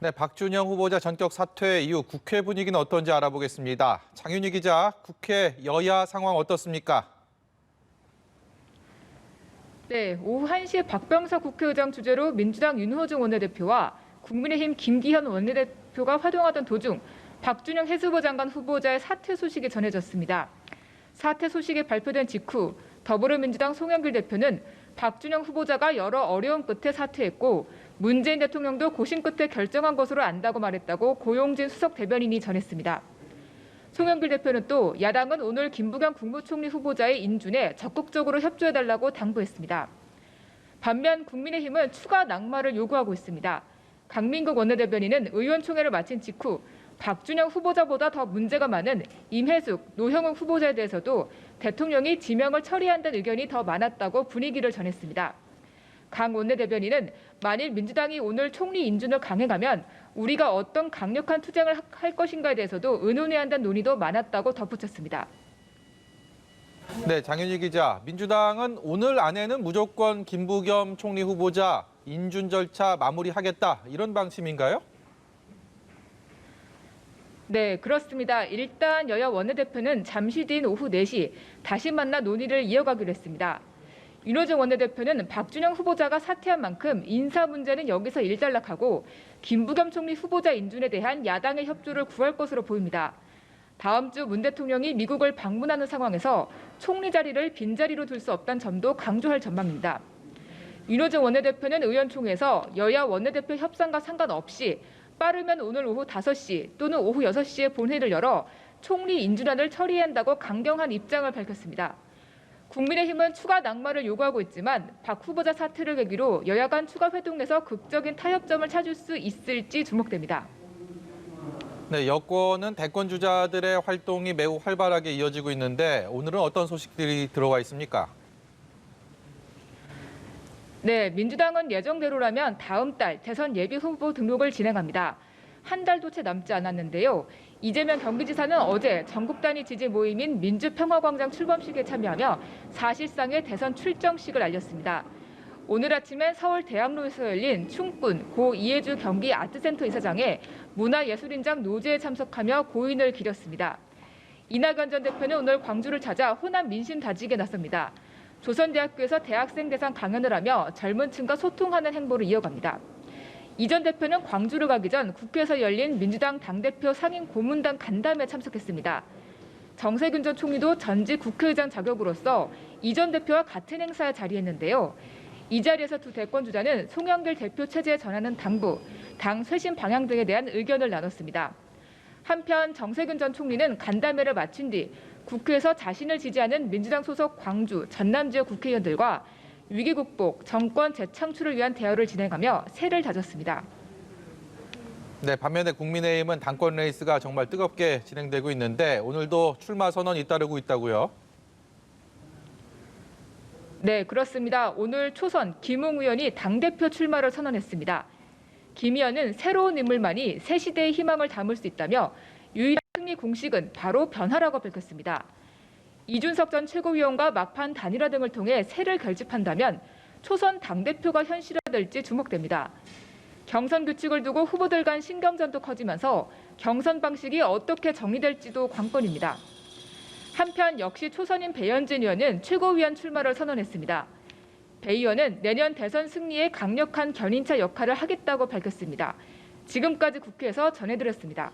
네, 박준영 후보자 전격 사퇴 이후 국회 분위기는 어떤지 알아보겠습니다. 장윤희 기자, 국회 여야 상황 어떻습니까? 네, 오후 1시에 박병석 국회의장 주재로 민주당 윤호중 원내대표와 국민의힘 김기현 원내대표가 활동하던 도중 박준영 해수부 장관 후보자의 사퇴 소식이 전해졌습니다. 사퇴 소식이 발표된 직후 더불어민주당 송영길 대표는 박준영 후보자가 여러 어려움 끝에 사퇴했고 문재인 대통령도 고심 끝에 결정한 것으로 안다고 말했다고 고용진 수석 대변인이 전했습니다. 송영길 대표는 또 야당은 오늘 김부겸 국무총리 후보자의 인준에 적극적으로 협조해달라고 당부했습니다. 반면 국민의힘은 추가 낙마를 요구하고 있습니다. 강민국 원내대변인은 의원총회를 마친 직후 박준영 후보자보다 더 문제가 많은 임혜숙, 노형욱 후보자에 대해서도 대통령이 지명을 처리한다는 의견이 더 많았다고 분위기를 전했습니다. 강 원내대변인은 만일 민주당이 오늘 총리 인준을 강행하면 우리가 어떤 강력한 투쟁을 할 것인가에 대해서도 의논해야 한다는 논의도 많았다고 덧붙였습니다. 네, 장윤희 기자, 민주당은 오늘 안에는 무조건 김부겸 총리 후보자 인준 절차 마무리하겠다 이런 방침인가요? 네, 그렇습니다. 일단 여야 원내대표는 잠시 뒤인 오후 4시 다시 만나 논의를 이어가기로 했습니다. 윤호중 원내대표는 박준영 후보자가 사퇴한 만큼 인사 문제는 여기서 일단락하고 김부겸 총리 후보자 인준에 대한 야당의 협조를 구할 것으로 보입니다. 다음 주 문 대통령이 미국을 방문하는 상황에서 총리 자리를 빈자리로 둘 수 없다는 점도 강조할 전망입니다. 윤호중 원내대표는 의원총회에서 여야 원내대표 협상과 상관없이 빠르면 오늘 오후 5시 또는 오후 6시에 본회의를 열어 총리 인준안을 처리해야 한다고 강경한 입장을 밝혔습니다. 국민의힘은 추가 낙마를 요구하고 있지만 박 후보자 사퇴를 계기로 여야 간 추가 회동에서 극적인 타협점을 찾을 수 있을지 주목됩니다. 네, 여권은 대권 주자들의 활동이 매우 활발하게 이어지고 있는데 오늘은 어떤 소식들이 들어와 있습니까? 네, 민주당은 예정대로라면 다음 달 대선 예비 후보 등록을 진행합니다. 한 달도 채 남지 않았는데요. 이재명 경기지사는 어제 전국 단위 지지 모임인 민주평화광장 출범식에 참여하며 사실상의 대선 출정식을 알렸습니다. 오늘 아침엔 서울 대학로에서 열린 춤꾼 고 이해주 경기 아트센터 이사장의 문화예술인장 노제에 참석하며 고인을 기렸습니다. 이낙연 전 대표는 오늘 광주를 찾아 호남 민심 다지기에 나섭니다. 조선대학교에서 대학생 대상 강연을 하며 젊은 층과 소통하는 행보를 이어갑니다. 이 전 대표는 광주를 가기 전 국회에서 열린 민주당 당대표 상임 고문단 간담회에 참석했습니다. 정세균 전 총리도 전직 국회의장 자격으로서 이 전 대표와 같은 행사에 자리했는데요. 이 자리에서 두 대권 주자는 송영길 대표 체제에 전하는 당부, 당 쇄신 방향 등에 대한 의견을 나눴습니다. 한편 정세균 전 총리는 간담회를 마친 뒤 국회에서 자신을 지지하는 민주당 소속 광주, 전남 지역 국회의원들과 위기 극복, 정권 재창출을 위한 대화를 진행하며 세를 다졌습니다. 네, 반면에 국민의힘은 당권 레이스가 정말 뜨겁게 진행되고 있는데 오늘도 출마 선언이 잇따르고 있다고요? 네, 그렇습니다. 오늘 초선 김웅 의원이 당대표 출마를 선언했습니다. 김 의원은 새로운 인물만이 새 시대의 희망을 담을 수 있다며 유일한 승리 공식은 바로 변화라고 밝혔습니다. 이준석 전 최고위원과 막판 단일화 등을 통해 새를 결집한다면 초선 당대표가 현실화될지 주목됩니다. 경선 규칙을 두고 후보들 간 신경전도 커지면서 경선 방식이 어떻게 정리될지도 관건입니다. 한편 역시 초선인 배현진 의원은 최고위원 출마를 선언했습니다. 배 의원은 내년 대선 승리에 강력한 견인차 역할을 하겠다고 밝혔습니다. 지금까지 국회에서 전해드렸습니다.